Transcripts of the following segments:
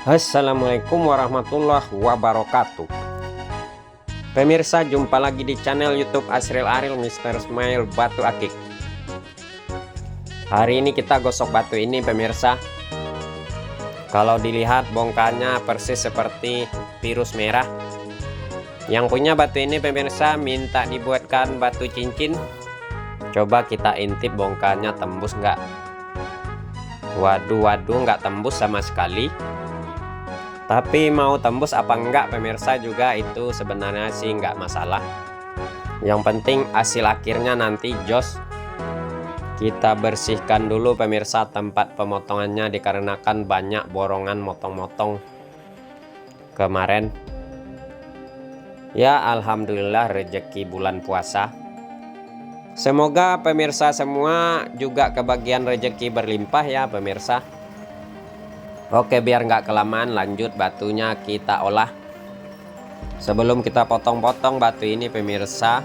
Assalamualaikum warahmatullahi wabarakatuh. Pemirsa, jumpa lagi di channel YouTube Asril Aril Mr. Smile Batu Akik. Hari ini kita gosok batu ini, pemirsa. Kalau dilihat bongkahnya persis seperti virus merah. Yang punya batu ini, pemirsa, minta dibuatkan batu cincin. Coba kita intip bongkahnya tembus nggak? Waduh, nggak tembus sama sekali. Tapi mau tembus apa enggak, pemirsa, juga itu sebenarnya sih nggak masalah. Yang penting hasil akhirnya nanti jos. Kita bersihkan dulu, pemirsa, tempat pemotongannya dikarenakan banyak borongan motong-motong kemarin. Ya, alhamdulillah rezeki bulan puasa. Semoga pemirsa semua juga kebagian rezeki berlimpah ya, pemirsa. Oke, biar nggak kelamaan, lanjut batunya kita olah. Sebelum kita potong-potong batu ini, pemirsa,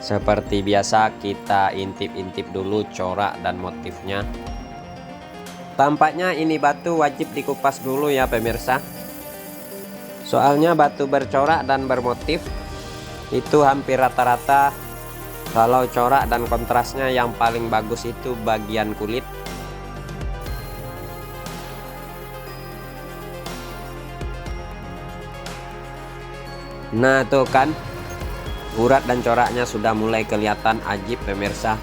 seperti biasa kita intip-intip dulu corak dan motifnya. Tampaknya ini batu wajib dikupas dulu ya, pemirsa. Soalnya batu bercorak dan bermotif itu hampir rata-rata, kalau corak dan kontrasnya yang paling bagus itu bagian kulit. Nah, tuh kan, urat dan coraknya sudah mulai kelihatan ajib, pemirsa.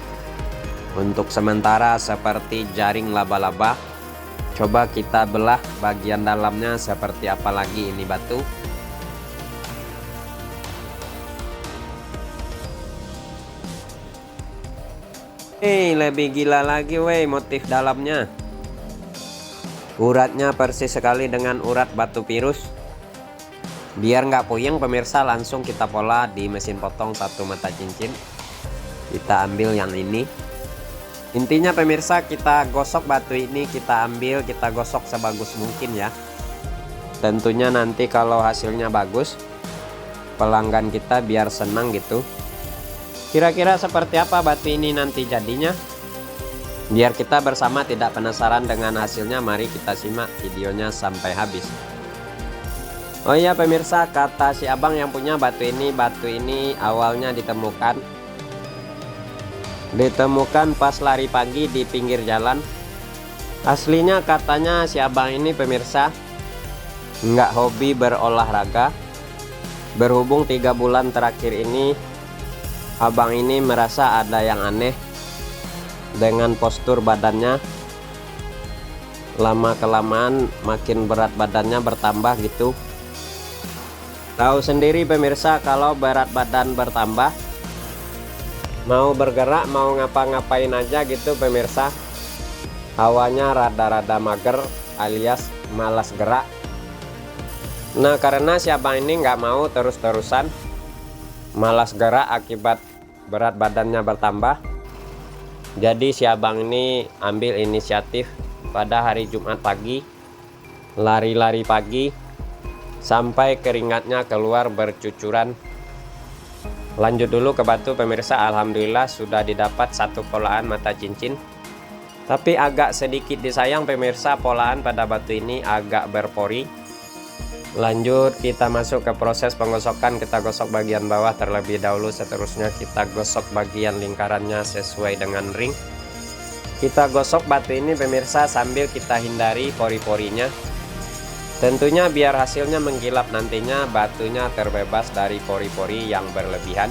Untuk sementara seperti jaring laba-laba. Coba kita belah bagian dalamnya seperti apa lagi ini batu. Lebih gila lagi weh motif dalamnya. Uratnya persis sekali dengan urat batu virus. Biar nggak puyeng, pemirsa, langsung kita pola di mesin potong satu mata cincin. Kita ambil yang ini. Intinya, pemirsa, kita gosok batu ini, kita ambil, kita gosok sebagus mungkin ya. Tentunya nanti kalau hasilnya bagus, pelanggan kita biar senang gitu. Kira-kira seperti apa batu ini nanti jadinya? Biar kita bersama tidak penasaran dengan hasilnya, mari kita simak videonya sampai habis. Oh iya, pemirsa, kata si abang yang punya batu ini awalnya ditemukan pas lari pagi di pinggir jalan. Aslinya katanya si abang ini, pemirsa, nggak hobi berolahraga. Berhubung 3 bulan terakhir ini abang ini merasa ada yang aneh dengan postur badannya. Lama kelamaan makin berat badannya bertambah gitu. Tahu sendiri, pemirsa, kalau berat badan bertambah, mau bergerak, mau ngapa-ngapain aja gitu, pemirsa, hawanya rada-rada mager alias malas gerak. Nah, karena si abang ini nggak mau terus-terusan malas gerak akibat berat badannya bertambah, jadi si abang ini ambil inisiatif pada hari Jumat pagi, lari-lari pagi sampai keringatnya keluar bercucuran. Lanjut dulu ke batu, pemirsa. Alhamdulillah sudah didapat satu polaan mata cincin. Tapi agak sedikit disayang, pemirsa, polaan pada batu ini agak berpori. Lanjut kita masuk ke proses penggosokan. Kita gosok bagian bawah terlebih dahulu, seterusnya kita gosok bagian lingkarannya sesuai dengan ring. Kita gosok batu ini, pemirsa, sambil kita hindari pori-porinya. Tentunya biar hasilnya mengkilap nantinya, batunya terbebas dari pori-pori yang berlebihan.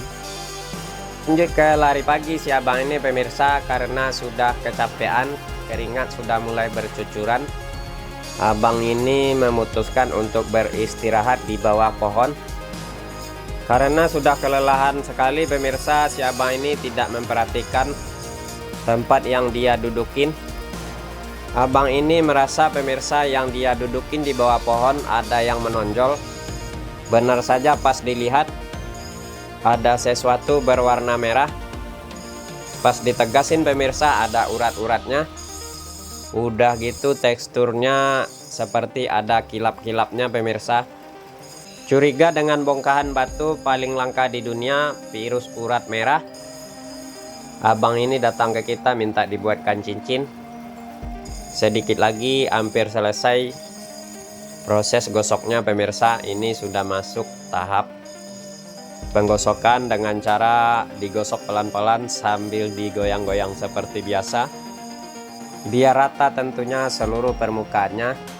Lanjut ke lari pagi si abang ini, pemirsa, karena sudah kecapean, keringat sudah mulai bercucuran. Abang ini memutuskan untuk beristirahat di bawah pohon. Karena sudah kelelahan sekali, pemirsa, si abang ini tidak memperhatikan tempat yang dia dudukin. Abang ini merasa, pemirsa, yang dia dudukin di bawah pohon ada yang menonjol. Benar saja, pas dilihat ada sesuatu berwarna merah. Pas ditegasin, pemirsa, ada urat-uratnya. Udah gitu teksturnya seperti ada kilap-kilapnya, pemirsa. Curiga dengan bongkahan batu paling langka di dunia, virus urat merah. Abang ini datang ke kita minta dibuatkan cincin. Sedikit lagi hampir selesai. Proses gosoknya pemirsa ini sudah masuk tahap penggosokan dengan cara digosok pelan-pelan sambil digoyang-goyang seperti biasa, biar rata tentunya seluruh permukaannya.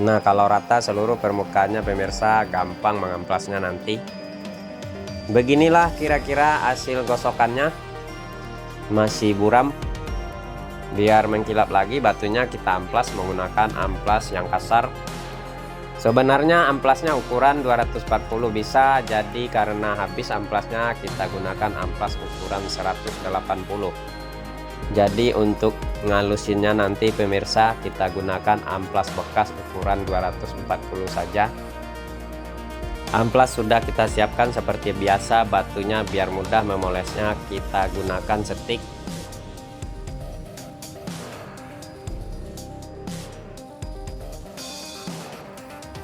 Nah, kalau rata seluruh permukaannya pemirsa, gampang mengamplasnya nanti. Beginilah kira-kira hasil gosokannya. Masih buram. Biar mengkilap lagi batunya, kita amplas menggunakan amplas yang kasar. Sebenarnya amplasnya ukuran 240 bisa, jadi karena habis amplasnya kita gunakan amplas ukuran 180. Jadi untuk ngalusinnya nanti pemirsa, kita gunakan amplas bekas ukuran 240 saja. Amplas sudah kita siapkan seperti biasa, batunya biar mudah memolesnya kita gunakan setik.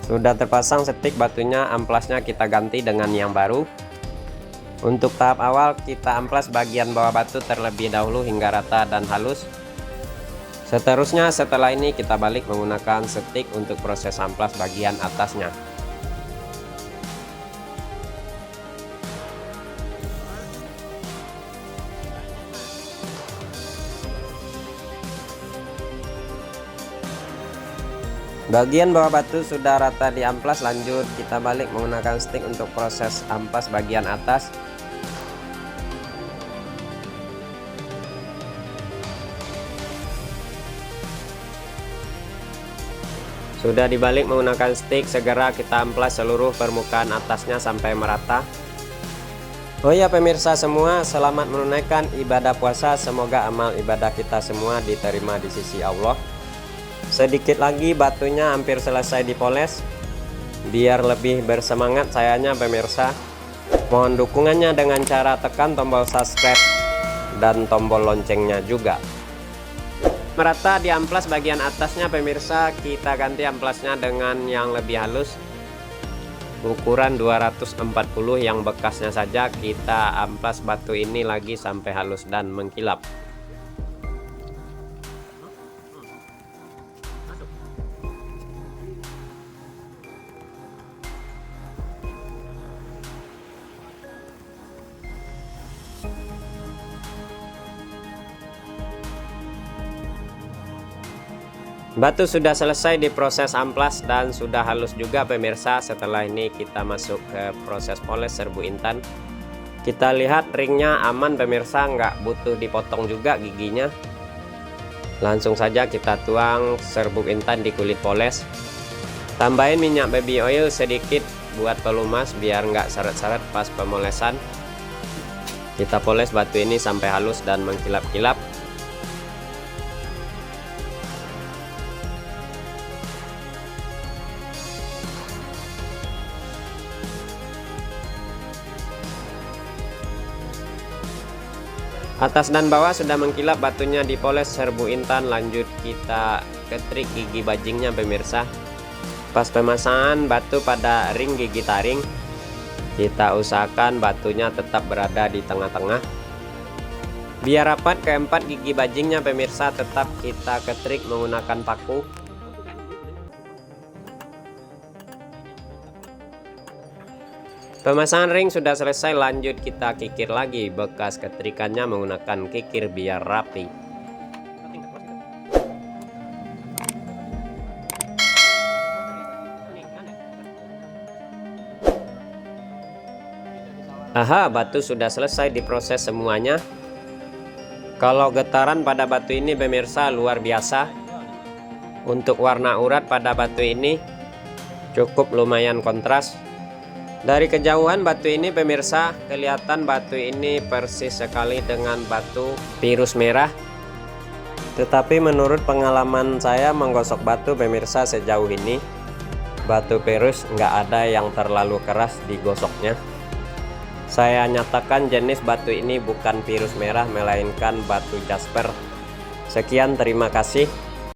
Sudah terpasang setik batunya, amplasnya kita ganti dengan yang baru. Untuk tahap awal kita amplas bagian bawah batu terlebih dahulu hingga rata dan halus. Seterusnya setelah ini kita balik menggunakan setik untuk proses amplas bagian atasnya. Bagian bawah batu sudah rata diamplas, lanjut kita balik menggunakan stick untuk proses amplas bagian atas. Sudah dibalik menggunakan stick, segera kita amplas seluruh permukaan atasnya sampai merata. Oh ya pemirsa semua, selamat menunaikan ibadah puasa. Semoga amal ibadah kita semua diterima di sisi Allah. Sedikit lagi batunya hampir selesai dipoles. Biar lebih bersemangat sayanya pemirsa, mohon dukungannya dengan cara tekan tombol subscribe dan tombol loncengnya juga. Merata di amplas bagian atasnya pemirsa, kita ganti amplasnya dengan yang lebih halus. Ukuran 240 yang bekasnya saja kita amplas batu ini lagi sampai halus dan mengkilap. Batu sudah selesai diproses amplas dan sudah halus juga pemirsa. Setelah ini kita masuk ke proses poles serbu intan. Kita lihat ringnya aman pemirsa, nggak butuh dipotong juga giginya. Langsung saja kita tuang serbuk intan di kulit poles. Tambahin minyak baby oil sedikit buat pelumas biar nggak seret-seret pas pemolesan. Kita poles batu ini sampai halus dan mengkilap-kilap. Atas dan bawah sudah mengkilap, batunya dipoles serbu intan. Lanjut kita ketrik gigi bajingnya pemirsa. Pas pemasangan batu pada ring gigi taring, kita usahakan batunya tetap berada di tengah-tengah. Biar rapat keempat gigi bajingnya pemirsa, tetap kita ketrik menggunakan paku. Pemasangan ring sudah selesai, lanjut kita kikir lagi bekas ketrikannya menggunakan kikir biar rapi. Aha, batu sudah selesai diproses semuanya. Kalau getaran pada batu ini pemirsa luar biasa. Untuk warna urat pada batu ini cukup lumayan kontras. Dari kejauhan batu ini pemirsa, kelihatan batu ini persis sekali dengan batu virus merah. Tetapi menurut pengalaman saya menggosok batu pemirsa sejauh ini, batu virus nggak ada yang terlalu keras digosoknya. Saya nyatakan jenis batu ini bukan virus merah melainkan batu jasper. Sekian, terima kasih.